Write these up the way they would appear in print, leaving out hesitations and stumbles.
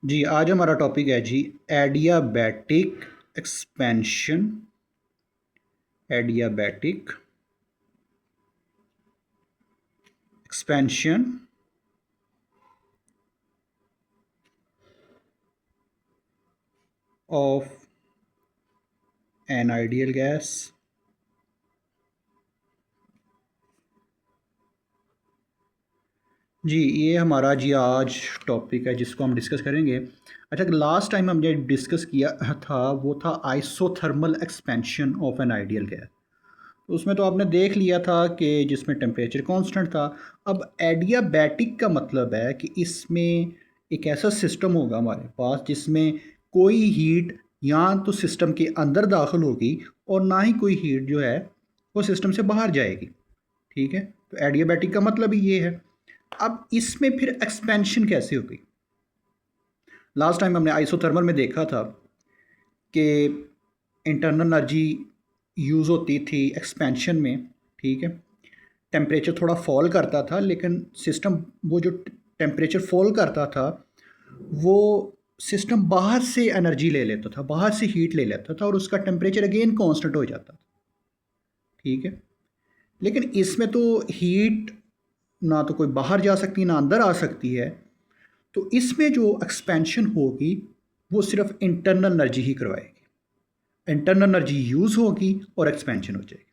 जी, आज हमारा टॉपिक है जी adiabatic expansion. Adiabatic expansion of an ideal gas जी, ये हमारा जी आज टॉपिक है जिसको हम डिस्कस करेंगे। अच्छा, लास्ट टाइम हमने डिस्कस किया था वो था isothermal expansion of an ideal gas. तो उसमें तो आपने देख लिया था कि जिसमें टेम्परेचर कांस्टेंट था। अब एडियाबैटिक का मतलब है कि इसमें एक ऐसा सिस्टम होगा हमारे पास जिसमें कोई हीट या तो सिस्टम के अंदर दाखिल होगी और ना ही कोई हीट जो है वो सिस्टम से बाहर जाएगी। ठीक है, तो एडियाबैटिक का मतलब ही ये है। अब इसमें फिर एक्सपेंशन कैसे होगी? लास्ट टाइम हमने आइसोथर्मल में देखा था कि इंटरनल एनर्जी यूज़ होती थी एक्सपेंशन में। ठीक है, टेम्परेचर थोड़ा फॉल करता था लेकिन सिस्टम वो जो टेम्परेचर फॉल करता था वो सिस्टम बाहर से एनर्जी ले लेता था, बाहर से हीट ले लेता था और उसका टेम्परेचर अगेन कांस्टेंट हो जाता था। ठीक है, लेकिन इसमें तो हीट ना तो कोई बाहर जा सकती ना अंदर आ सकती है। तो इसमें जो एक्सपेंशन होगी वो सिर्फ इंटरनल एनर्जी ही करवाएगी। इंटरनल एनर्जी यूज़ होगी और एक्सपेंशन हो जाएगी।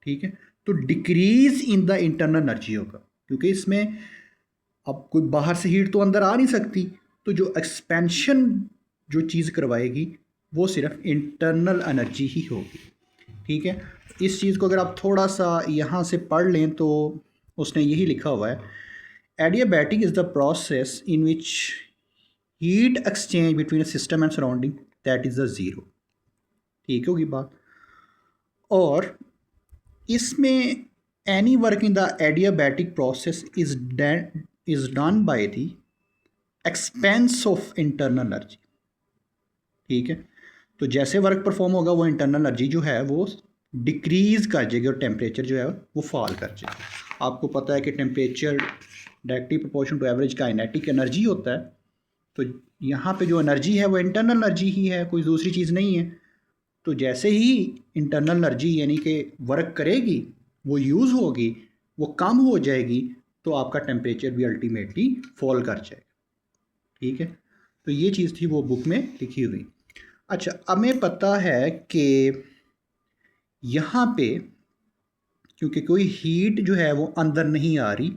ठीक है, तो decrease in the internal energy होगा क्योंकि इसमें अब कोई बाहर से हीट तो अंदर आ नहीं सकती। तो जो एक्सपेंशन जो चीज़ करवाएगी वो सिर्फ इंटरनल एनर्जी ही होगी। ठीक है, इस चीज़ को अगर आप थोड़ा सा यहाँ से पढ़ लें तो उसने यही लिखा हुआ है, adiabatic is the process in which heat exchange between a system and surrounding that is the zero. ठीक होगी बात। और इसमें any work in the adiabatic process is done by the expense of internal energy. ठीक है, तो जैसे work perform होगा वो इंटरनल एनर्जी जो है वो डिक्रीज़ कर जाएगी और टेम्परेचर जो है वो फॉल कर जाएगा। आपको पता है कि temperature directly proportion to average kinetic energy होता है। तो यहाँ पे जो एनर्जी है वो इंटरनल एनर्जी ही है, कोई दूसरी चीज़ नहीं है। तो जैसे ही इंटरनल एनर्जी यानी कि वर्क करेगी, वो यूज़ होगी, वो कम हो जाएगी, तो आपका टेम्परेचर भी अल्टीमेटली फॉल कर जाएगा। ठीक है, तो ये चीज़ थी वो बुक में लिखी हुई। अच्छा, अब हमें पता है कि यहाँ पे क्योंकि कोई हीट जो है वो अंदर नहीं आ रही,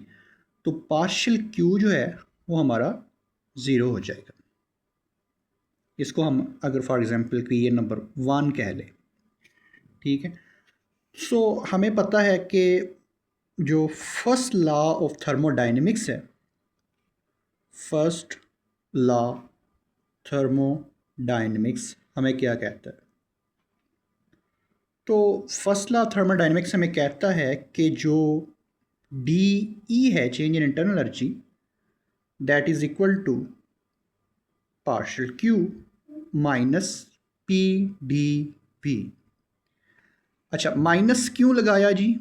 तो पार्शियल क्यू जो है वो हमारा ज़ीरो हो जाएगा। इसको हम अगर फॉर एग्जांपल कि ये नंबर 1 कह लें। ठीक है, सो हमें पता है कि जो फर्स्ट लॉ ऑफ थर्मोडायनेमिक्स है, फर्स्ट लॉ थर्मोडायनेमिक्स हमें क्या कहता है? तो फर्स्ट लॉ थर्मोडायनेमिक्स हमें कहता है कि जो डी ई है, change in internal energy, that is equal to partial Q minus P D V. अच्छा, माइनस क्यों लगाया जी?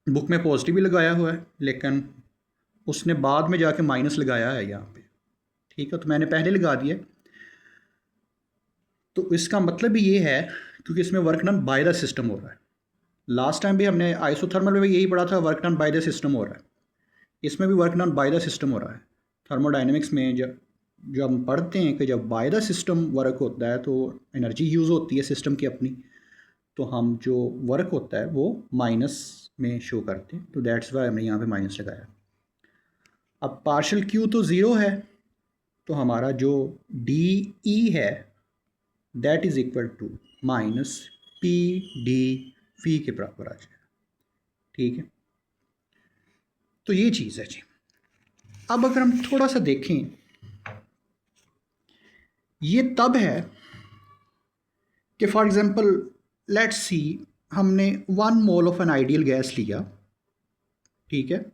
बुक में पॉजिटिव भी लगाया हुआ है लेकिन उसने बाद में जाके माइनस लगाया है यहाँ पे। ठीक है, तो मैंने पहले लगा दिया। तो इसका मतलब भी ये है क्योंकि इसमें work done by the system हो रहा है। लास्ट टाइम भी हमने आइसोथर्मल में भी यही पढ़ा था, work done by the system हो रहा है। इसमें भी work done by the system हो रहा है। थर्मोडायनेमिक्स में जब जो हम पढ़ते हैं कि जब बाय द सिस्टम वर्क होता है तो एनर्जी यूज़ होती है सिस्टम की अपनी, तो हम जो वर्क होता है वो माइनस में शो करते हैं। तो दैट्स वाई हमने यहाँ पे माइनस लगाया। अब पार्शियल क्यू तो ज़ीरो है, तो हमारा जो डी ई है that is equal to minus P D V के बराबर आ जाएगा। ठीक है, तो ये चीज़ है जी। अब अगर हम थोड़ा सा देखें, ये तब है कि फॉर एग्जांपल लेट्स सी हमने 1 mole of an ideal gas लिया। ठीक है,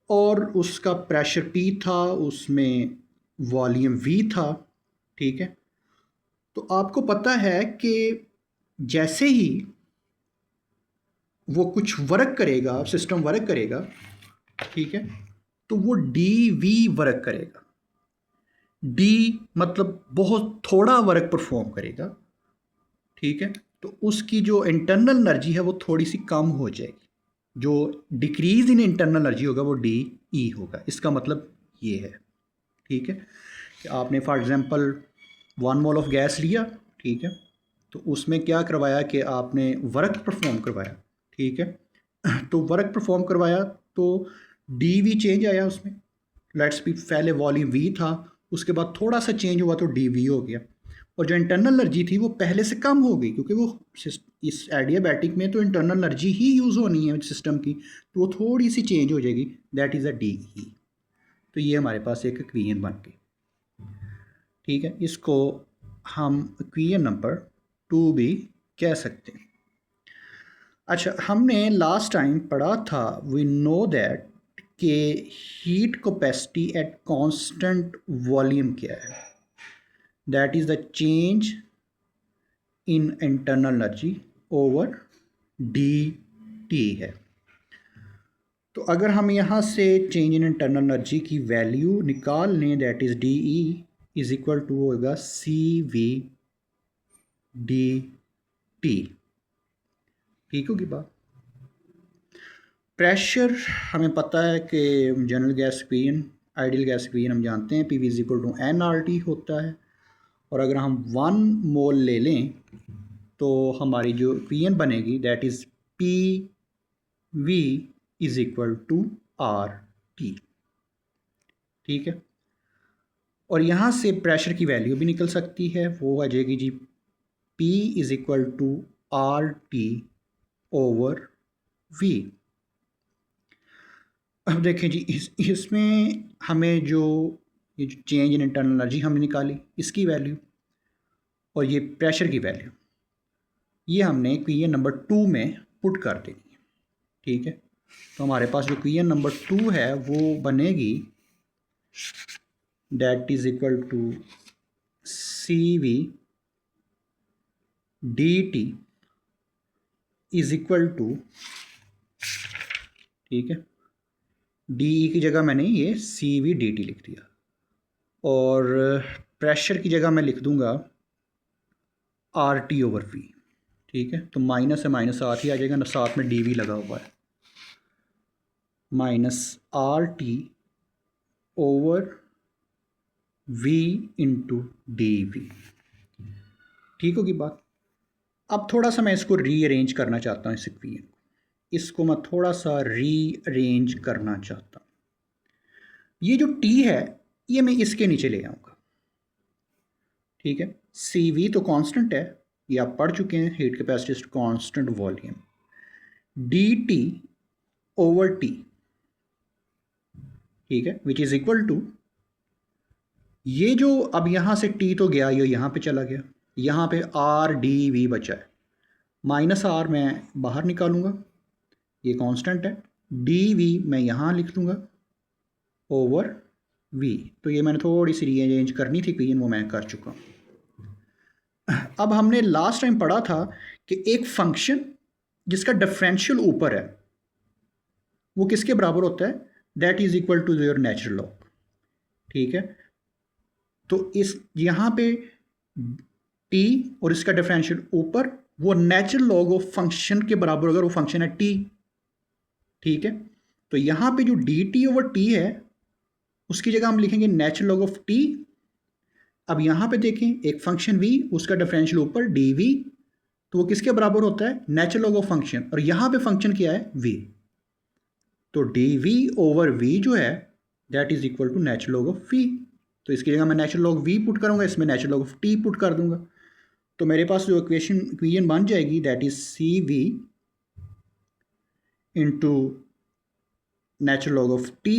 और उसका प्रेशर पी था, उसमें वॉल्यूम वी था। ठीक है, तो आपको पता है कि जैसे ही वो कुछ वर्क करेगा, सिस्टम वर्क करेगा, ठीक है, तो वो डी वी वर्क करेगा। डी मतलब बहुत थोड़ा वर्क परफॉर्म करेगा, ठीक है, तो उसकी जो इंटरनल एनर्जी है वो थोड़ी सी कम हो जाएगी, जो डिक्रीज इन इंटरनल एनर्जी होगा वो डी ई होगा। इसका मतलब ये है, ठीक है, कि आपने for example 1 mole of gas लिया, ठीक है, तो उसमें क्या करवाया कि आपने वर्क परफॉर्म करवाया, ठीक है, तो वर्क परफॉर्म करवाया तो डी वी चेंज आया उसमें। लेट्स बी पहले वॉल्यूम वी था, उसके बाद थोड़ा सा चेंज हुआ तो डी वी हो गया, और जो इंटरनल एनर्जी थी वो पहले से कम हो गई, क्योंकि वो इस एडियाबैटिक में तो इंटरनल एनर्जी ही यूज़ होनी है सिस्टम की, तो वो थोड़ी सी चेंज हो जाएगी, that is a D E. तो ये हमारे पास एक इक्वेशन बन गई, ठीक है, इसको हम इक्वेशन नंबर 2 भी कह सकते हैं। अच्छा, हमने लास्ट टाइम पढ़ा था वी नो दैट कि heat capacity at constant volume क्या है, that is the change in internal energy over D T है। तो अगर हम यहाँ से चेंज इन इंटरनल एनर्जी की वैल्यू निकाल लें, that is D E is equal to होगा सी वी डी टी, ठीक होगी बात। प्रेशर हमें पता है कि general gas equation, ideal gas equation हम जानते हैं, P V is equal to N R T होता है, और अगर हम 1 मोल ले लें तो हमारी जो इक्वेशन बनेगी that is P V is equal to R T, ठीक है, और यहाँ से प्रेशर की वैल्यू भी निकल सकती है, वो आ जाएगी जी P is equal to R T over V. अब देखें जी, इसमें हमें जो ये जो चेंज इन इंटरनल एनर्जी हमने निकाली इसकी वैल्यू, और ये प्रेशर की वैल्यू, ये हमने इक्वेशन नंबर 2 में पुट कर देनी है, ठीक है। तो हमारे पास जो इक्वेशन नंबर 2 है वो बनेगी that is equal to C V D T is equal to, ठीक है, डी ई की जगह मैंने ये सी वी डी टी लिख दिया, और प्रेशर की जगह मैं लिख दूंगा आर टी ओवर वी, ठीक है, तो माइनस से माइनस साथ ही आ जाएगा ना, साथ में डी वी लगा हुआ है, minus R T over V into D V, ठीक होगी बात। अब थोड़ा सा मैं इसको रीअरेंज करना चाहता हूँ, इस इक्वेशन को, इसको मैं थोड़ा सा रीअरेंज करना चाहता हूँ। ये जो टी है ये मैं इसके नीचे ले आऊँगा, ठीक है, सी वी तो कांस्टेंट है, ये आप पढ़ चुके हैं, heat capacity constant volume, D T over T, ठीक है, विच इज इक्वल टू, ये जो अब यहाँ से टी तो गया, ये यहाँ पे चला गया, यहाँ पे आर डी वी बचा है, माइनस आर मैं बाहर निकालूंगा, ये कांस्टेंट है, डी वी मैं यहाँ लिख दूंगा ओवर वी। तो ये मैंने थोड़ी सी रीअरेंज करनी थी क्वेश्चन, वो मैं कर चुका हूँ। अब हमने लास्ट टाइम पढ़ा था कि एक फंक्शन जिसका डिफरेंशियल ऊपर है वो किसके बराबर होता है, that is equal to your natural log, ठीक है। तो इस यहाँ पे टी और इसका डिफरेंशियल ऊपर, वो नेचुरल लॉग ऑफ फंक्शन के बराबर अगर वो फंक्शन है टी, ठीक है, तो यहाँ पे जो डी टी ओवर टी है उसकी जगह हम लिखेंगे नेचुरल लॉग ऑफ टी। अब यहाँ पे देखें एक फंक्शन v, उसका डिफरेंशियल ऊपर डी वी, तो वो किसके बराबर होता है, नेचुरल लॉग ऑफ फंक्शन, और यहाँ पे फंक्शन क्या है v, तो डी वी ओवर वी जो है that is equal to natural log of v। तो इसकी जगह मैं नेचुरल लॉग v पुट करूँगा, इसमें natural log of t put कर दूंगा, तो मेरे पास जो इक्वेशन बन जाएगी that is C V into natural log of t,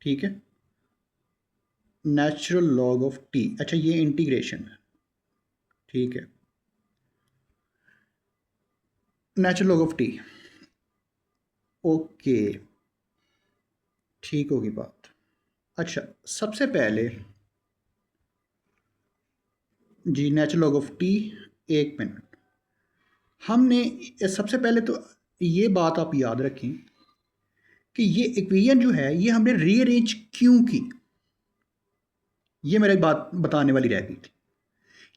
ठीक है, नेचुरल लॉग ऑफ t, अच्छा ये इंटीग्रेशन है, ठीक है, natural log of t, okay, ठीक होगी बात। अच्छा, सबसे पहले जी नेचुरल लॉग ऑफ t, एक मिनट, हमने सबसे पहले तो ये बात आप याद रखें कि ये इक्वेशन जो है ये हमने रीअरेंज क्यों की, ये मेरे बात बताने वाली रह गई थी।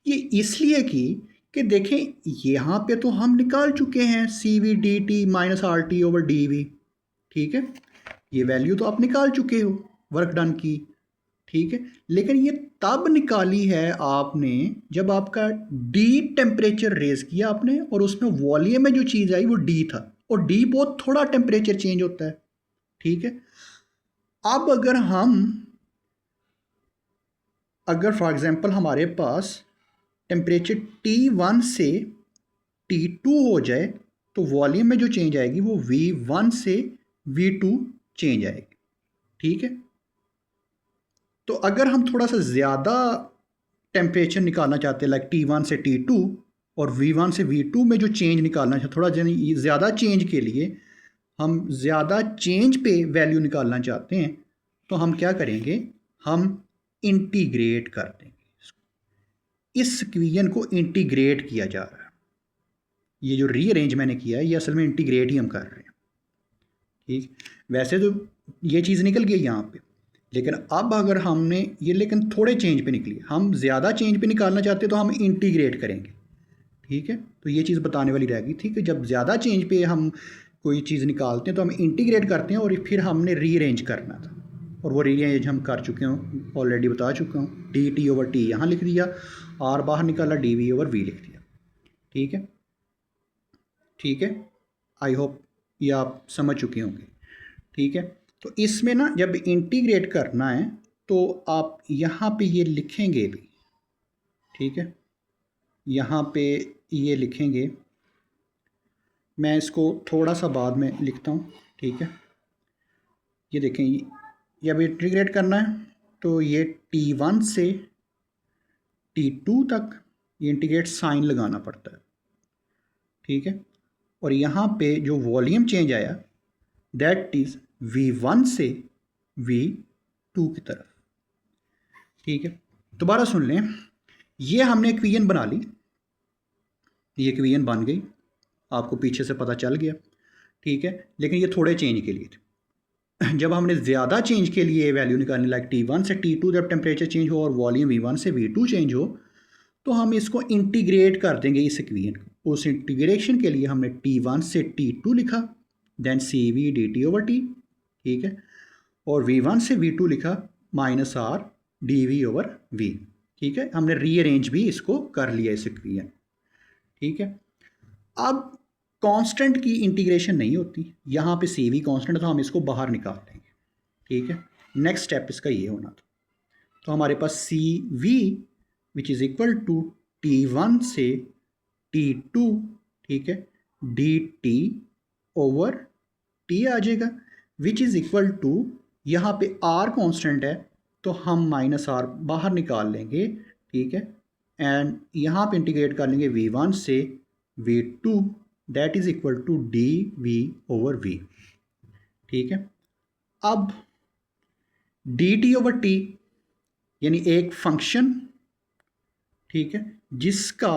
ये इसलिए कि देखें यहाँ पे तो हम निकाल चुके हैं C V D T minus R T over D V, ठीक है, ये वैल्यू तो आप निकाल चुके हो वर्क डन की, ठीक है, लेकिन ये तब निकाली है आपने जब आपका डी टेम्परेचर रेज किया आपने और उसमें वॉल्यूम में जो चीज़ आई वो डी था, और डी बहुत थोड़ा टेम्परेचर चेंज होता है, ठीक है। अब अगर फॉर एग्जांपल हमारे पास टेम्परेचर T1 से T2 हो जाए तो वॉल्यूम में जो चेंज आएगी वो V1 से V2 चेंज आएगी, ठीक है। तो अगर हम थोड़ा सा ज़्यादा टेम्परेचर निकालना चाहते हैं लाइक T1 से T2 और V1 से V2 में जो चेंज निकालना चाहते, थोड़ा ज़्यादा चेंज के लिए हम ज़्यादा चेंज पे वैल्यू निकालना चाहते हैं तो हम क्या करेंगे, हम इंटीग्रेट कर देंगे। इस इक्वेशन को इंटीग्रेट किया जा रहा है, ये जो रीअरेंज मैंने किया है ये असल में इंटीग्रेट ही हम कर रहे हैं, ठीक। वैसे तो ये चीज़ निकल गई यहाँ पे, लेकिन अब अगर हमने ये लेकिन थोड़े चेंज पे निकली, हम ज़्यादा चेंज पे निकालना चाहते तो हम इंटीग्रेट करेंगे, ठीक है। तो ये चीज़ बताने वाली रह गई थी कि जब ज़्यादा चेंज पे हम कोई चीज़ निकालते हैं तो हम इंटीग्रेट करते हैं और फिर हमने रीअरेंज करना था, और वो रीअरेंज हम कर चुके हैं, ऑलरेडी बता चुका हूँ। डी टी ओवर टी यहाँ लिख दिया, आर बाहर निकाला, डी वी ओवर वी लिख दिया, ठीक है, ठीक है। आई होप ये आप समझ चुके होंगे, ठीक है। तो इसमें ना जब इंटीग्रेट करना है तो आप यहाँ पे ये लिखेंगे भी, ठीक है, यहाँ पे ये लिखेंगे, मैं इसको थोड़ा सा बाद में लिखता हूँ, ठीक है। ये देखें, ये अब इंटीग्रेट करना है तो ये T1 से T2 तक ये इंटीग्रेट साइन लगाना पड़ता है, ठीक है। और यहाँ पे जो वॉल्यूम चेंज आया दैट इज़ V1 से V2 की तरफ, ठीक है। दोबारा सुन लें, ये हमने इक्वेशन बना ली, ये इक्वेशन बन गई, आपको पीछे से पता चल गया, ठीक है, लेकिन ये थोड़े चेंज के लिए थे। जब हमने ज़्यादा चेंज के लिए वैल्यू निकालनी लाइक T1 से T2 जब टेम्परेचर चेंज हो और वॉल्यूम V1 से V2 चेंज हो तो हम इसको इंटीग्रेट कर देंगे इस इक्वेशन को। उस इंटीग्रेशन के लिए हमने T1 से T2 लिखा, then C V D T over T, ठीक है, और V1 से V2 लिखा minus R D V over V, ठीक है। हमने रीअरेंज भी इसको कर लिया इस इक्वेशन, ठीक है। अब कांस्टेंट की इंटीग्रेशन नहीं होती, यहाँ पे सी वी कांस्टेंट तो हम इसको बाहर निकाल लेंगे, ठीक है। नेक्स्ट स्टेप इसका ये होना था, तो हमारे पास C V which is equal to T1 से T2, ठीक है, डी टी ओवर टी आ जाएगा, विच इज़ इक्वल टू, यहाँ पे आर कांस्टेंट है तो हम माइनस आर बाहर निकाल लेंगे, ठीक है, एंड यहाँ पे इंटीग्रेट कर लेंगे V1 से V2 that is equal to D V over V, ठीक है। अब डी टी ओवर टी यानी एक फंक्शन, ठीक है, जिसका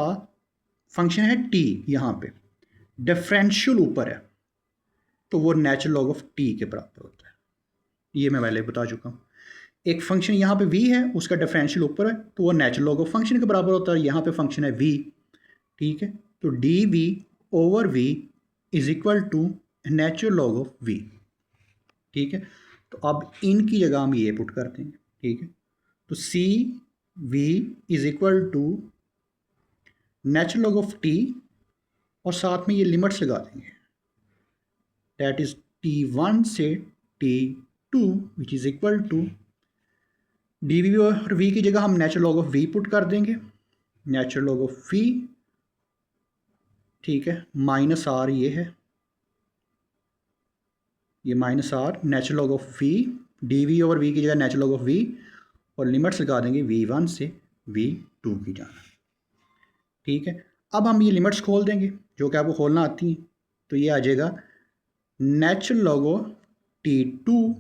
फंक्शन है टी, यहाँ पे डिफरेंशियल ऊपर है तो वो नेचुरल लॉग ऑफ टी के बराबर होता है, ये मैं पहले बता चुका हूँ। एक फंक्शन यहाँ पे v है, उसका डिफरेंशियल ऊपर है तो वो नेचुरल लॉग ऑफ फंक्शन के बराबर होता है, यहाँ पे फंक्शन है v, ठीक है, तो D V over V is equal to natural log of v, ठीक है। तो अब इनकी जगह हम ये पुट कर देंगे, ठीक है, तो C V is equal to natural log of T और साथ में ये लिमिट्स लगा देंगे, दैट इज T1 से T2 which is equal to D V और वी की जगह हम natural log of V put कर देंगे, नेचुरल लॉग ऑफ वी, ठीक है, माइनस आर ये है, ये minus R natural log of V, D V और वी की जगह नेचुरल लॉग ऑफ वी और लिमिट्स लगा देंगे V1 से V2 की जाना, ठीक है। अब हम ये लिमिट्स खोल देंगे जो कि आपको खोलना आती हैं, तो ये आ जाएगा natural log of T2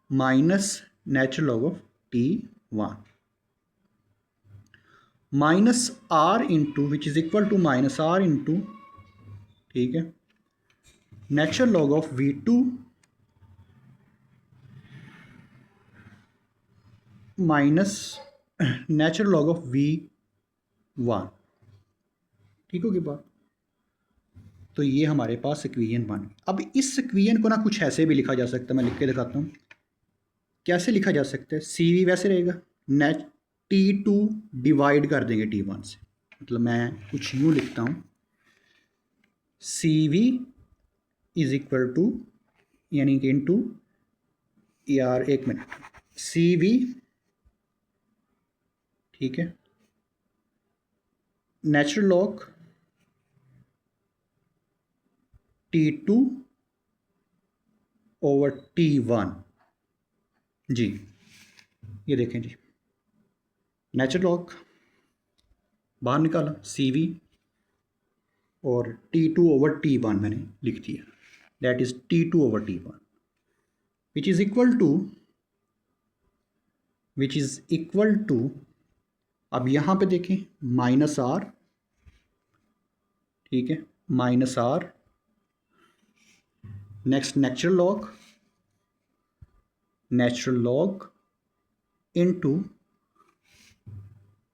minus natural log of T1 minus R into which is equal to minus R into, ठीक है, natural log of V2 minus natural log of V1। ठीक होगी बात। तो ये हमारे पास इक्वेशन बन गई। अब इस इक्वेशन को ना कुछ ऐसे भी लिखा जा सकता है, मैं लिख के दिखाता हूँ कैसे लिखा जा सकता है। सी वी वैसे रहेगा, नेट T2 डिवाइड कर देंगे T1 से, मतलब मैं कुछ यूँ लिखता हूँ, सी वी इज इक्वल टू, यानी कि इन टू, यार एक मिनट, सी वी, ठीक है, natural log T2 over T1 जी। ये देखें जी, नेचुरल लॉग बाहर निकाला सी वी और T2 ओवर T1 मैंने लिख दिया, that is T2 over T1 which is equal to, अब यहाँ पे देखें माइनस आर, ठीक है, minus R, next natural log into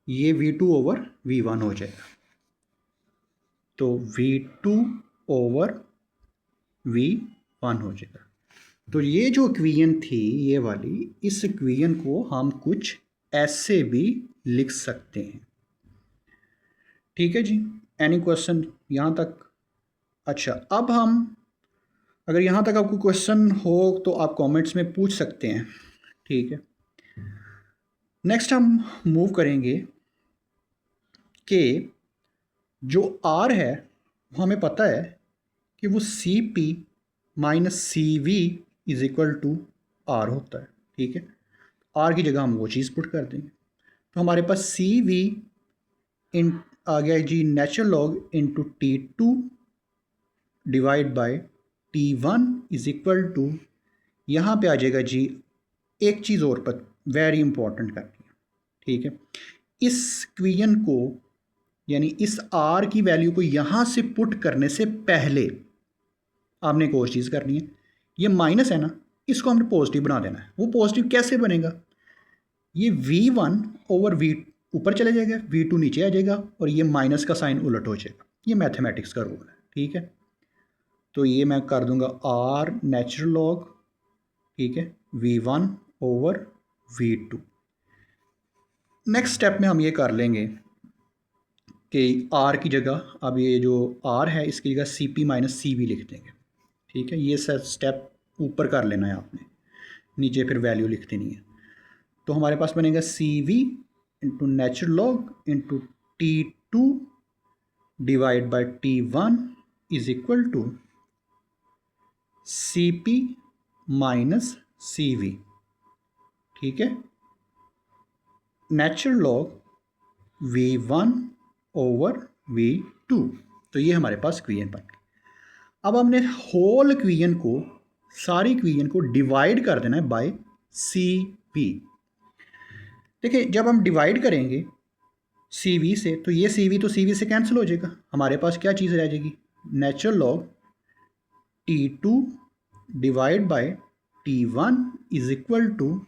ये V2 ओवर V1 हो जाएगा, तो V2 ओवर V1 हो जाएगा। तो ये जो इक्वेशन थी ये वाली, इस इक्वेशन को हम कुछ ऐसे भी लिख सकते हैं। ठीक है जी, एनी क्वेश्चन यहाँ तक? अच्छा, अब हम, अगर यहाँ तक आपको क्वेश्चन हो तो आप कमेंट्स में पूछ सकते हैं। ठीक है, नेक्स्ट हम मूव करेंगे कि जो R है वो हमें पता है कि वो CP minus CV is equal to R होता है। ठीक है, R की जगह हम वो चीज़ पुट कर देंगे, तो हमारे पास CV इन आ गया जी, natural log into T2 divide by T1 is equal to, यहाँ पे आ जाएगा जी एक चीज़ और पर वेरी इंपॉर्टेंट करनी है। ठीक है, इस इक्वेशन को, यानी इस R की वैल्यू को यहाँ से पुट करने से पहले आपने एक और चीज़ करनी है, ये माइनस है ना, इसको हमने पॉजिटिव बना देना है। वो पॉजिटिव कैसे बनेगा, ये V1 ओवर V ऊपर चले जाएगा, V2 नीचे आ जाएगा और ये माइनस का साइन उलट हो जाएगा। ये मैथमेटिक्स का रूल है। ठीक है, तो ये मैं कर दूंगा R नेचुरल लॉग, ठीक है, V1 over V2। Next step में हम ये कर लेंगे कि R की जगह, अब ये जो R है इसकी जगह CP माइनस CV लिख देंगे। ठीक है, ये स्टेप ऊपर कर लेना है आपने, नीचे फिर वैल्यू लिख देनी है। तो हमारे पास बनेगा CV into natural log into T2 divide by T1 is equal to CP minus CV। ठीक है, natural log V1 over V2। तो ये हमारे पास इक्वेशन बन गई। अब हमने होल इक्वेशन को, सारी इक्वेशन को डिवाइड कर देना है बाय CV। देखिए, जब हम डिवाइड करेंगे CV से, तो ये CV तो CV से कैंसिल हो जाएगा, हमारे पास क्या चीज़ रह जाएगी, natural log T2 divide by T1 is equal to,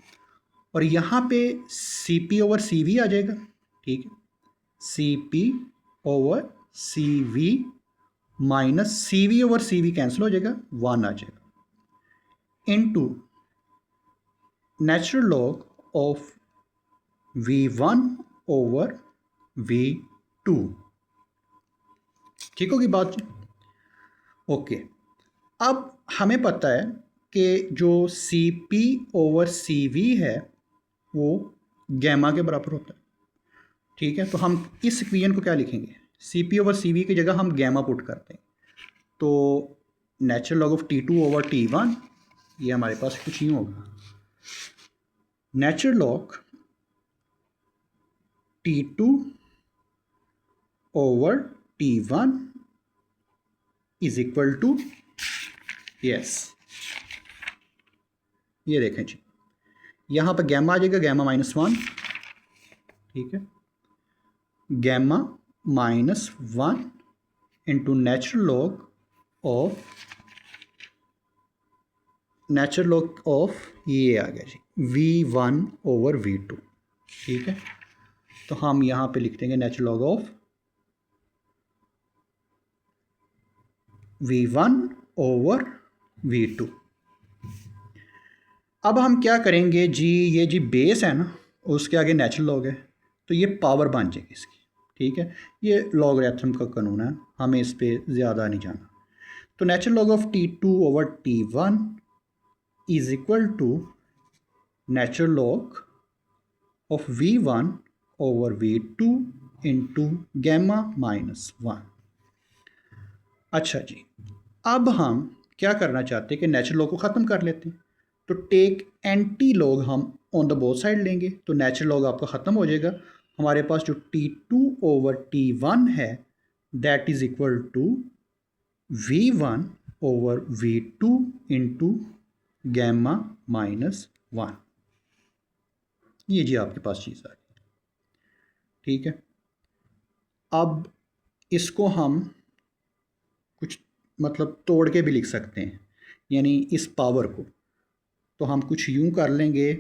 और यहाँ पे CP ओवर CV आ जाएगा। ठीक है, CP over CV minus CV over CV cancel हो जाएगा, 1 आ जाएगा, into natural log of V1 over V2। ठीक होगी बात? ओके, अब हमें पता है कि जो CP ओवर CV है वो गैमा के बराबर होता है। ठीक है, तो हम इस इक्वेशन को क्या लिखेंगे, CP ओवर CV की जगह हम गैमा पुट करते हैं, तो natural log of T2 over T1, ये हमारे पास कुछ नहीं होगा, natural log T2 over T1 is equal to, yes, ये देखें जी, यहाँ पर गैमा आ जाएगा, गैमा माइनस 1। ठीक है, gamma minus 1 into natural log of ये आ गया जी V1 ओवर V2। ठीक है, तो हम यहाँ पे लिख देंगे natural log of V1 over V2। अब हम क्या करेंगे जी, ये जी बेस है ना, उसके आगे नेचुरल लॉग है, तो ये पावर बन जाएगी इसकी। ठीक है, ये लॉगरिथम का कानून है, हमें इस पर ज़्यादा नहीं जाना। तो natural log of T2 over T1 is equal to natural log of V1 over V2 into gamma minus 1। अच्छा जी, अब हम क्या करना चाहते हैं कि नेचुरल लॉग को ख़त्म कर लेते हैं। तो टेक एंटी लॉग हम ऑन द बोथ साइड लेंगे, तो नेचुरल लॉग आपका ख़त्म हो जाएगा। हमारे पास जो T2 ओवर T1 है that is equal to V1 over V2 into gamma minus 1। ये जी आपके पास चीज़ आ गई। ठीक है, अब इसको हम कुछ मतलब तोड़ के भी लिख सकते हैं, यानी इस पावर को तो हम कुछ यूं कर लेंगे,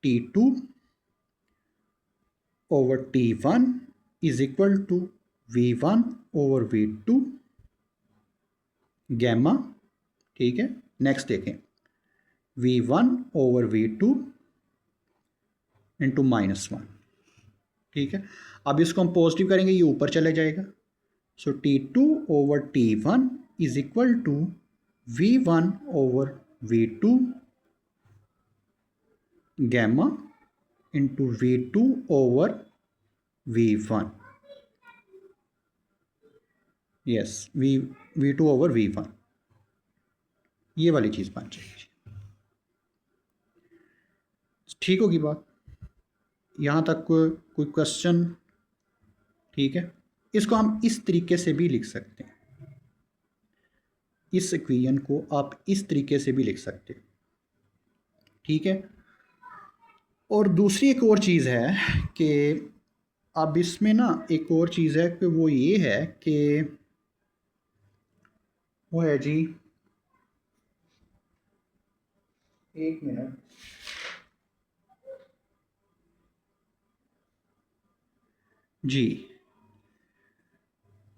T2 over T1 is equal to V1 over V2 gamma. ठीक है, नेक्स्ट देखें, V1 over V2 into minus 1। ठीक है, अब इसको हम पॉजिटिव करेंगे, ये ऊपर चले जाएगा। So T2 over T1 is equal to V1 over V2 gamma into V2 over V1। Yes, V2 over V1, ये वाली चीज़ बन जाएगी। ठीक होगी बात, यहाँ तक कोई क्वेश्चन? ठीक है, इसको हम इस तरीके से भी लिख सकते हैं, इस इक्वेशन को आप इस तरीके से भी लिख सकते हैं। ठीक है, और दूसरी एक और चीज़ है कि अब इसमें ना एक और चीज़ है कि वो ये है कि वो है जी, एक मिनट जी,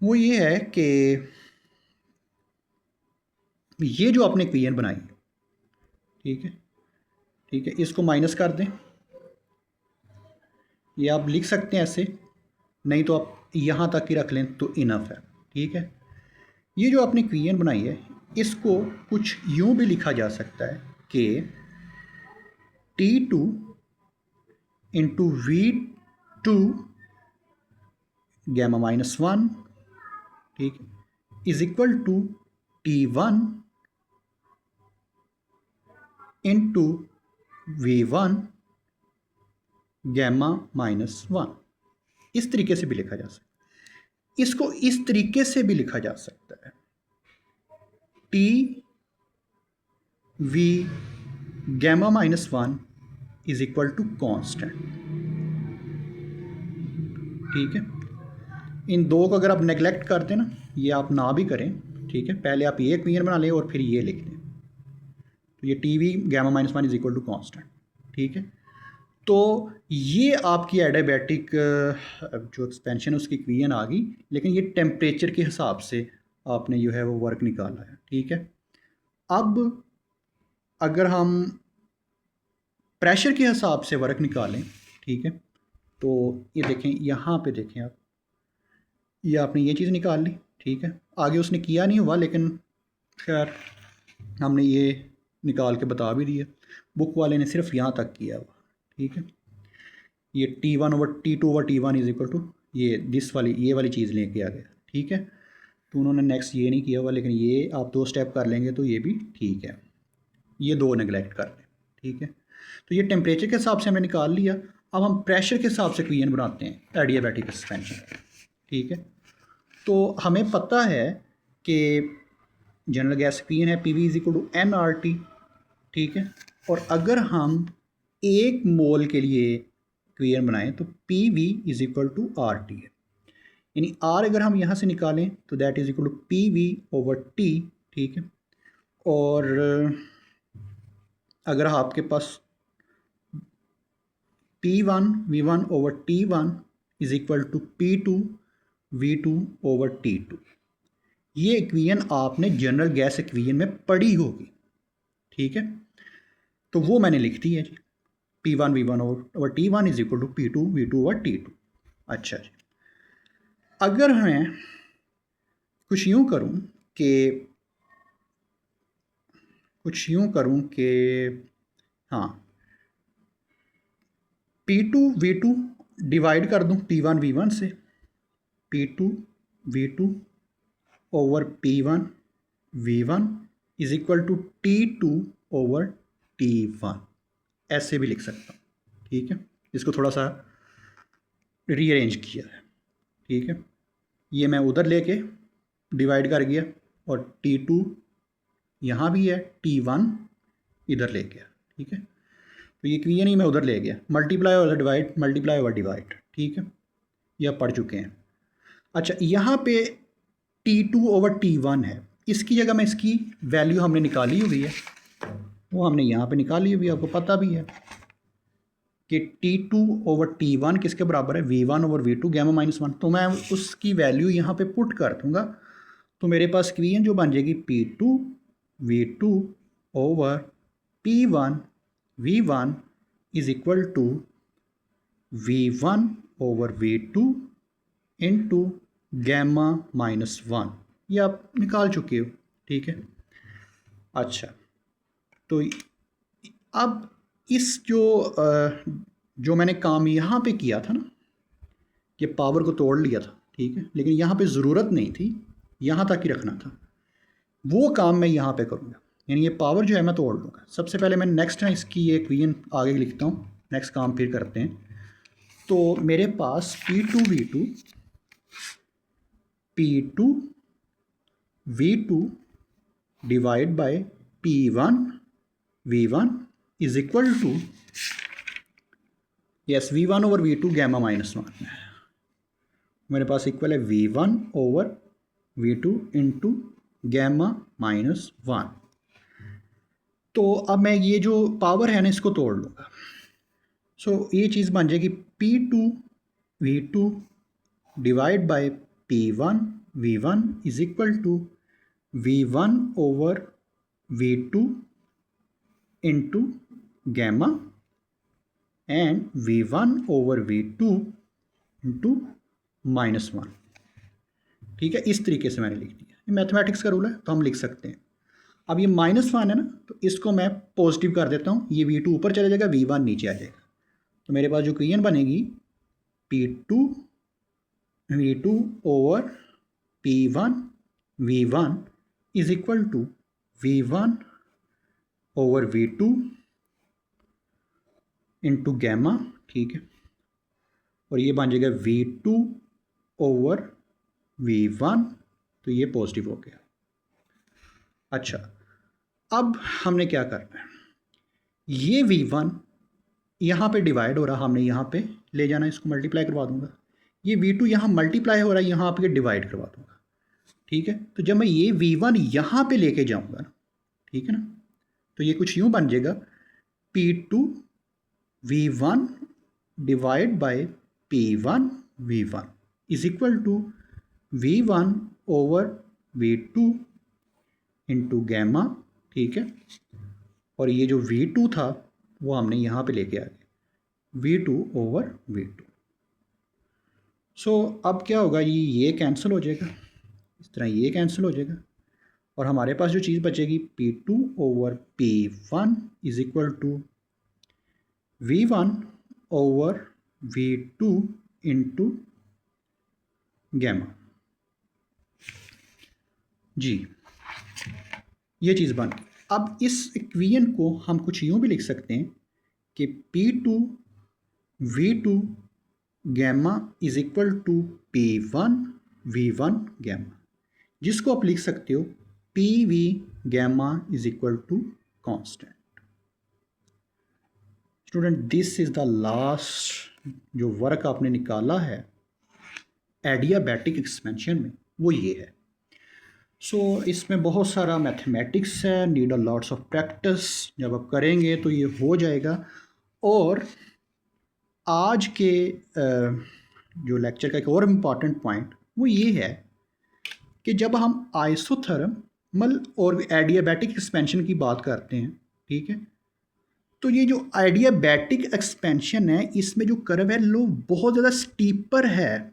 वो ये है कि ये जो आपने इक्वेशन बनाई, ठीक है, ठीक है, इसको माइनस कर दें, ये आप लिख सकते हैं ऐसे, नहीं तो आप यहाँ तक ही रख लें तो इनफ है। ठीक है, ये जो आपने इक्वेशन बनाई है इसको कुछ यूँ भी लिखा जा सकता है कि T2 into V2 gamma minus 1, ठीक है, is equal to T1 into V1 gamma minus 1। इस तरीके से भी लिखा जा सकता है, इसको इस तरीके से भी लिखा जा सकता है, T V gamma minus 1 is equal to constant. ठीक है, इन दो को अगर आप नेगलेक्ट कर दें ना, ये आप ना भी करें, ठीक है, पहले आप ये इक्वेशन बना लें और फिर ये लिख लें, तो ये T V gamma minus 1 is equal to constant. ठीक है, तो ये आपकी एडियाबैटिक जो एक्सपेंशन है उसकी इक्वेशन आ गई, लेकिन ये टेम्परेचर के हिसाब से आपने जो है वो वर्क निकाला है। ठीक है, अब अगर हम प्रेशर के हिसाब से वर्क निकालें, ठीक है, तो ये देखें, यहाँ पे देखें आप, ये आपने ये चीज़ निकाल ली। ठीक है, आगे उसने किया नहीं हुआ, लेकिन खैर हमने ये निकाल के बता भी दिया, बुक वाले ने सिर्फ यहाँ तक किया हुआ। ठीक है, ये T1 over T2 over T1 is equal to ये दिस वाली ये वाली चीज़ लेके आ गया। ठीक है, तो उन्होंने नेक्स्ट ये नहीं किया हुआ, लेकिन ये आप दो स्टेप कर लेंगे तो ये भी ठीक है, ये दो नेगलेक्ट कर लें। ठीक है, तो ये टेम्परेचर के हिसाब से हमने निकाल लिया। अब हम प्रेशर के हिसाब से इक्वेशन बनाते हैं एडियाबैटिक एक्सपेंशन। ठीक है, तो हमें पता है कि जनरल गैस इक्वेशन है P V is equal to N R T. ठीक है, और अगर हम एक मोल के लिए इक्वेशन बनाएं तो P V is equal to R T है, यानी आर अगर हम यहाँ से निकालें तो that is equal to P V over T. ठीक है, और अगर आपके पास P1 V1 over T1 is equal to P2 V2 over T2। ये इक्वेशन आपने जनरल गैस इक्वेशन में पढ़ी होगी, ठीक है। तो वो मैंने लिख दी है जी, P1 V1 over T1 is equal to P2 V2 over T2। अच्छा जी, अगर मैं कुछ यूँ करूँ कि हाँ, P2 V2 डिवाइड कर दूँ P1 V1 से, P2 V2 over P1 V1 is equal to T2 over T1, ऐसे भी लिख सकता हूँ, ठीक है। इसको थोड़ा सा रीअरेंज किया है, ठीक है। ये मैं उधर लेके डिवाइड कर गया और T2 यहाँ भी है, T1 इधर ले गया, ठीक है। तो ये क्वेश्चन ही मैं उधर ले गया, multiply over divide, multiply over divide, ठीक है, ये आप पढ़ चुके हैं। अच्छा, यहाँ पे T2 ओवर T1 है, इसकी जगह में इसकी वैल्यू हमने निकाली हुई है, वो हमने यहाँ पे निकाली हुई है, आपको पता भी है कि T2 ओवर T1 किसके बराबर है, V1 ओवर V2 गैमा -1। तो मैं उसकी वैल्यू यहाँ पे पुट कर दूँगा, तो मेरे पास इक्वेशन जो बन जाएगी P2 V2 over P1 V1 is equal to V1 over V2 into gamma -1। ये आप निकाल चुके हो, ठीक है। अच्छा, तो अब इस जो मैंने काम यहाँ पे किया था ना, कि पावर को तोड़ लिया था, ठीक है, लेकिन यहाँ पे ज़रूरत नहीं थी, यहाँ तक ही रखना था, वो काम मैं यहाँ पे करूँगा, यानी ये पावर जो है मैं तोड़ लूँगा। सबसे पहले मैं नेक्स्ट है इसकी ये इक्वेशन आगे लिखता हूँ, नेक्स्ट काम फिर करते हैं। तो मेरे पास P2 V2 divide by P1 V1 is equal to, yes, V1 over V2 gamma -1, मेरे पास इक्वल है V1 over V2 into gamma -1। तो अब मैं ये जो पावर है ना, इसको तोड़ लूँगा। सो ये चीज़ बन जाएगी P2 V2 divide by P1 V1 is equal to V1 over V2 into gamma and V1 over V2 into -1, ठीक है। इस तरीके से मैंने लिख दिया, ये मैथमेटिक्स का रूल है तो हम लिख सकते हैं। अब ये -1 है ना, तो इसको मैं पॉजिटिव कर देता हूँ, ये V2 ऊपर चला जाएगा, V1 नीचे आ जाएगा। तो मेरे पास जो इक्वेशन बनेगी P2 V2 over P1 V1 is equal to V1 over V2 into gamma, ठीक है, और ये बन जाएगा V2 ओवर V1, तो ये पॉजिटिव हो गया। अच्छा, अब हमने क्या करना है, ये V1 यहाँ पे डिवाइड हो रहा, हमने यहाँ पे ले जाना, इसको मल्टीप्लाई करवा दूंगा। ये V2 यहाँ मल्टीप्लाई हो रहा है, यहाँ पे डिवाइड करवा दूंगा, ठीक है। तो जब मैं ये V1 यहाँ पे लेके जाऊँगा ना, ठीक है ना, तो ये कुछ यूँ बन जाएगा P2 V1 divide by P1 V1 is equal to V1 over V2 into gamma, ठीक है, और ये जो V2 था वो हमने यहाँ पे लेके आ गए, V2 ओवर V2। सो अब क्या होगा, ये कैंसिल हो जाएगा, इस तरह ये कैंसिल हो जाएगा, और हमारे पास जो चीज़ बचेगी P2 over P1 is equal to V1 over V2 into gamma. जी, ये चीज़ बन गई। अब इस इक्वेशन को हम कुछ यूँ भी लिख सकते हैं कि P2 V2 gamma is equal to P1 V1 gamma, जिसको आप लिख सकते हो PV gamma is equal to constant. Student, this is the last जो वर्क आपने निकाला है एडियाबैटिक एक्सपेंशन में, वो ये है। सो इसमें बहुत सारा मैथमेटिक्स है, need a lots of practice, जब आप करेंगे तो ये हो जाएगा। और आज के जो लेक्चर का एक और इम्पॉर्टेंट पॉइंट वो ये है कि जब हम आइसोथर्मल और एडियाबैटिक एक्सपेंशन की बात करते हैं, ठीक है, तो ये जो एडियाबैटिक एक्सपेंशन है इसमें जो कर्व है लो बहुत ज़्यादा स्टीपर है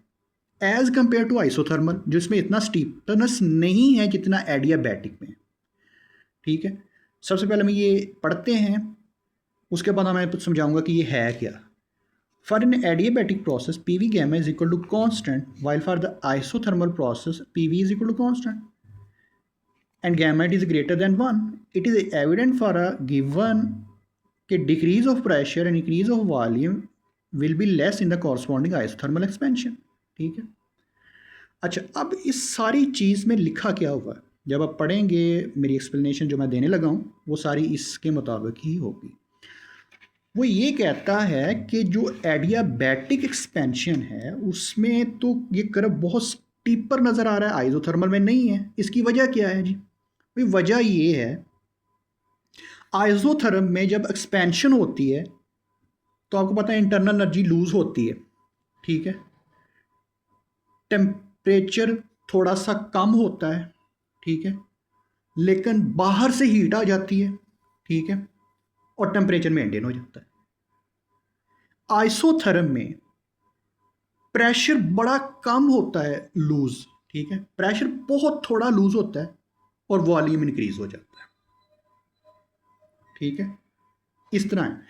एज़ कंपेयर टू आइसोथर्मल, जिसमें इतना स्टीपनेस नहीं है जितना एडियाबैटिक में, ठीक है। सबसे पहले हम ये पढ़ते हैं, उसके बाद मैं समझाऊंगा कि ये है क्या। For an adiabatic process P V gamma is equal to constant, while for the isothermal process P V is equal to constant and gamma it is greater than 1. It is evident for a given कि decrease of pressure and increase of volume will be less in the corresponding isothermal expansion, ठीक है। अच्छा, अब इस सारी चीज़ में लिखा क्या हुआ है, जब आप पढ़ेंगे मेरी एक्सप्लेनेशन जो मैं देने लगा हूँ वो सारी इसके मुताबिक ही होगी। वो ये कहता है कि जो एडियाबैटिक एक्सपेंशन है उसमें तो ये कर्व बहुत स्टीपर नज़र आ रहा है, आइसोथर्मल में नहीं है। इसकी वजह क्या है जी? भाई वजह ये है, आइसोथर्म में जब एक्सपेंशन होती है तो आपको पता है इंटरनल एनर्जी लूज होती है, ठीक है, टेम्परेचर थोड़ा सा कम होता है, ठीक है, लेकिन बाहर से हीट आ जाती है, ठीक है, और टेम्परेचर मेंटेन हो जाता है। आइसोथर्म में प्रेशर बड़ा कम होता है लूज, ठीक है, प्रेशर बहुत थोड़ा लूज होता है और वॉल्यूम इंक्रीज हो जाता है, ठीक है, इस तरह है।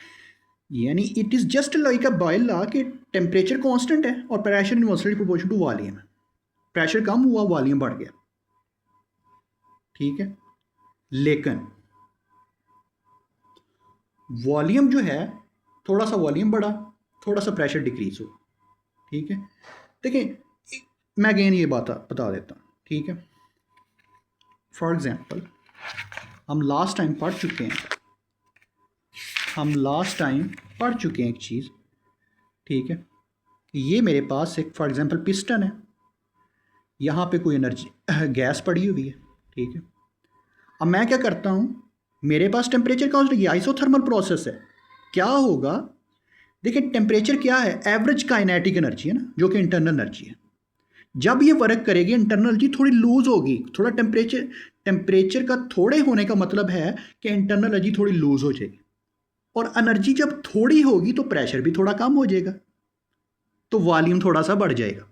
यानी it is just like a Boyle law कि टेम्परेचर कांस्टेंट है और pressure inversely proportional to volume है। प्रेशर कम हुआ, वॉल्यूम बढ़ गया, ठीक है, लेकिन वॉल्यूम जो है थोड़ा सा वॉल्यूम बढ़ा, थोड़ा सा प्रेशर डिक्रीज हो, ठीक है। देखिए मैं अगेन ये बात बता देता हूँ, ठीक है। फॉर एग्जांपल हम लास्ट टाइम पढ़ चुके हैं एक चीज़, ठीक है। ये मेरे पास एक फॉर एग्जांपल पिस्टन है, यहाँ पे कोई एनर्जी गैस पड़ी हुई है, ठीक है। अब मैं क्या करता हूँ, मेरे पास टेम्परेचर कांस्टेंट, आइसोथर्मल प्रोसेस है, क्या होगा, देखिए टेम्परेचर क्या है, एवरेज काइनेटिक एनर्जी है ना, जो कि इंटरनल एनर्जी है। जब ये वर्क करेगी इंटरनल एनर्जी थोड़ी लूज होगी, थोड़ा टेम्परेचर का थोड़े होने का मतलब है कि इंटरनल एनर्जी थोड़ी लूज हो जाएगी, और एनर्जी जब थोड़ी होगी तो प्रेशर भी थोड़ा कम हो जाएगा, तो वॉल्यूम थोड़ा सा बढ़ जाएगा,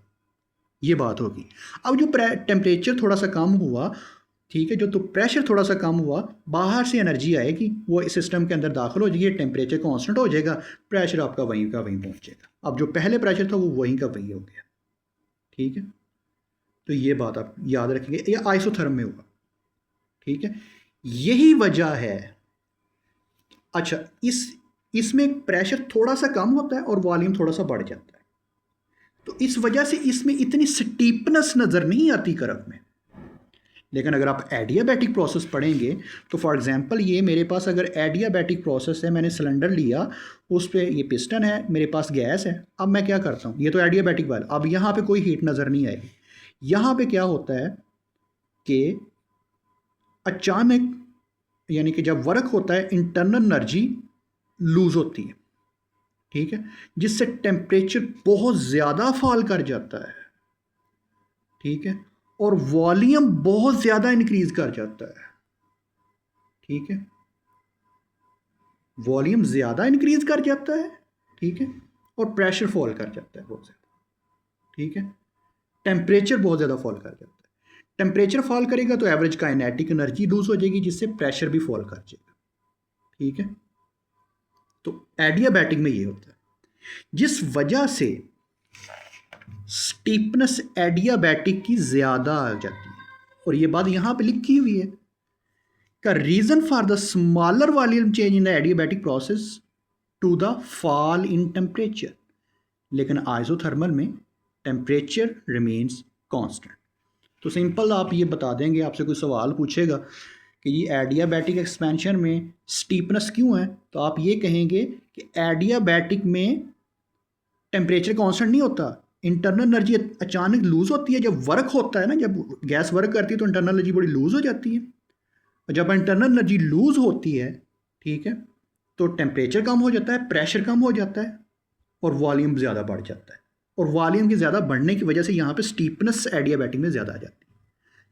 ये बात होगी। अब जो टेम्परेचर थोड़ा सा कम हुआ, ठीक है, जो तो प्रेशर थोड़ा सा कम हुआ, बाहर से एनर्जी आएगी, वो इस सिस्टम के अंदर दाखिल हो जाएगी, टेम्परेचर कांस्टेंट हो जाएगा, प्रेशर आपका वहीं का वहीं पहुंच जाएगा। अब जो पहले प्रेशर था वो वहीं का वहीं हो गया, ठीक है। तो ये बात आप याद रखेंगे, ये आइसोथर्म में होगा, ठीक है, यही वजह है। अच्छा, इसमें प्रेशर थोड़ा सा कम होता है और वॉल्यूम थोड़ा सा बढ़ जाता है, तो इस वजह से इसमें इतनी स्टीपनेस नज़र नहीं आती कर्व में। लेकिन अगर आप एडियाबैटिक प्रोसेस पढ़ेंगे तो फॉर एग्जांपल ये मेरे पास अगर एडियाबैटिक प्रोसेस है, मैंने सिलेंडर लिया, उस पर ये पिस्टन है, मेरे पास गैस है, अब मैं क्या करता हूँ, ये तो एडियाबैटिक वाला, अब यहाँ पे कोई हीट नज़र नहीं आएगी। यहाँ पे क्या होता है कि अचानक, यानी कि जब वर्क होता है इंटरनल एनर्जी लूज होती है, ठीक है, जिससे टेम्परेचर बहुत ज़्यादा फॉल कर जाता है, ठीक है, और वॉल्यूम बहुत ज़्यादा इंक्रीज कर जाता है, ठीक है, वॉल्यूम ज़्यादा इंक्रीज कर जाता है, ठीक है, और प्रेशर फॉल कर जाता है बहुत ज़्यादा, ठीक है, टेम्परेचर बहुत ज़्यादा फॉल कर जाता है। टेम्परेचर फॉल करेगा तो एवरेज काइनेटिक एनर्जी लूज हो जाएगी, जिससे प्रेशर भी फॉल कर जाएगा, ठीक है। तो एडियाबैटिक में ये होता है, जिस वजह से स्टीपनेस एडियाबैटिक की ज़्यादा आ जाती है, और ये बात यहाँ पे लिखी हुई है का reason for the smaller volume change in the adiabatic process to the fall in temperature, लेकिन आइसोथर्मल में टेम्परेचर रिमेन्स कांस्टेंट। तो सिंपल आप ये बता देंगे, आपसे कोई सवाल पूछेगा कि ये एडियाबैटिक एक्सपेंशन में स्टीपनेस क्यों है, तो आप ये कहेंगे कि एडियाबैटिक में टेम्परेचर कांस्टेंट नहीं होता, इंटरनल एनर्जी अचानक लूज होती है। जब वर्क होता है ना, जब गैस वर्क करती है तो इंटरनल एनर्जी बड़ी लूज हो जाती है, और जब इंटरनल एनर्जी लूज होती है, ठीक है, तो टेम्परेचर कम हो जाता है, प्रेशर कम हो जाता है, और वॉल्यूम ज़्यादा बढ़ जाता है, और वॉल्यूम के ज़्यादा बढ़ने की वजह से यहाँ पे स्टीपनेस एडियाबैटिक में ज़्यादा आ जाती है।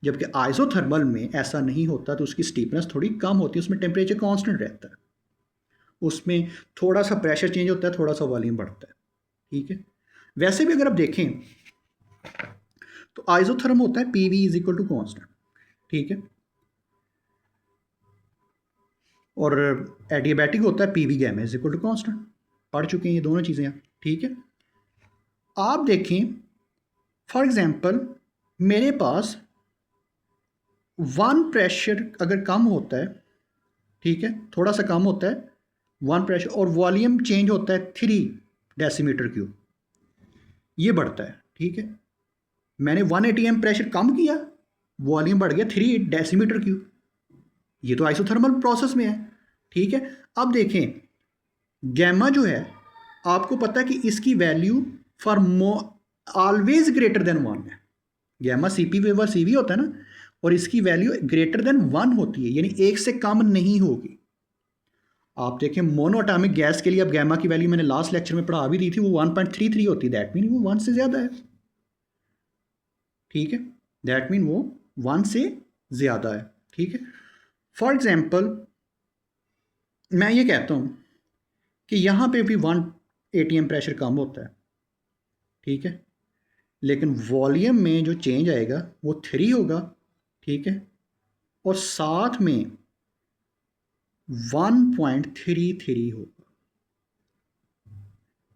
जबकि आइसोथर्मल में ऐसा नहीं होता, तो उसकी स्टीपनेस थोड़ी कम होती है, उसमें टेम्परेचर कांस्टेंट रहता है, उसमें थोड़ा सा प्रेशर चेंज होता है, थोड़ा सा वॉल्यूम बढ़ता है। ठीक है, वैसे भी अगर आप देखें तो आइसोथर्म होता है P V is equal to constant. ठीक है, और एडियाबैटिक होता है P V gamma is equal to constant. पढ़ चुके हैं ये दोनों चीज़ें आप। ठीक है, आप देखें फॉर एग्जांपल मेरे पास वन प्रेशर अगर कम होता है, ठीक है, थोड़ा सा कम होता है वन प्रेशर, और वॉल्यूम चेंज होता है 3 डेसीमीटर क्यूब, ये बढ़ता है। ठीक है, मैंने 180 एम प्रेशर कम किया, वॉल्यूम बढ़ गया 3 डेसीमीटर क्यूब, ये तो आइसोथर्मल प्रोसेस में है। ठीक है, अब देखें गैमा जो है, आपको पता है कि इसकी value for always greater than 1 है। Gamma C P over C V होता है ना, और इसकी वैल्यू ग्रेटर देन 1 होती है, यानी 1 से कम नहीं होगी। आप देखें मोनोएटॉमिक गैस के लिए, अब गैमा की वैल्यू मैंने लास्ट लेक्चर में पढ़ा भी दी थी, वो 1.33 होती है, दैट मीन वो 1 से ज़्यादा है। ठीक है, दैट मीन वो 1 से ज़्यादा है। ठीक है, फॉर एग्जाम्पल मैं ये कहता हूँ कि यहाँ पे भी 180 एम प्रेशर कम होता है। ठीक है, लेकिन वॉल्यूम में जो चेंज आएगा वो 3 होगा। ठीक है, और साथ में 1.33 होगा,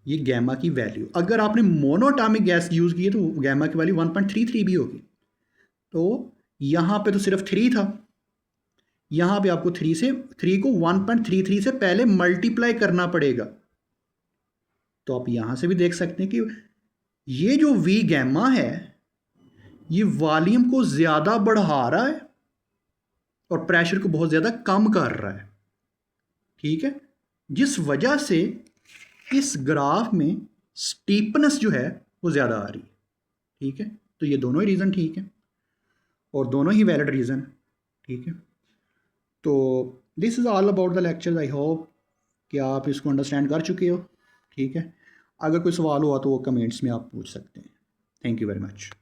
ये गैमा की वैल्यू। अगर आपने मोनोएटॉमिक गैस यूज़ की है तो गैमा की वैल्यू 1.33 भी होगी। तो यहाँ पे तो सिर्फ 3 था, यहाँ पे आपको 3 को 1.33 से पहले मल्टीप्लाई करना पड़ेगा। तो आप यहाँ से भी देख सकते हैं कि ये जो वी गैमा है ये वॉल्यूम को ज़्यादा बढ़ा रहा है और प्रेशर को बहुत ज़्यादा कम कर रहा है। ठीक है, जिस वजह से इस ग्राफ में स्टीपनेस जो है वो ज़्यादा आ रही है। ठीक है, तो ये दोनों ही रीज़न ठीक है और दोनों ही वैलिड रीज़न। ठीक है, तो this is all about the lecture. I hope कि आप इसको अंडरस्टैंड कर चुके हो। ठीक है, अगर कोई सवाल हुआ तो वो कमेंट्स में आप पूछ सकते हैं। Thank you very much.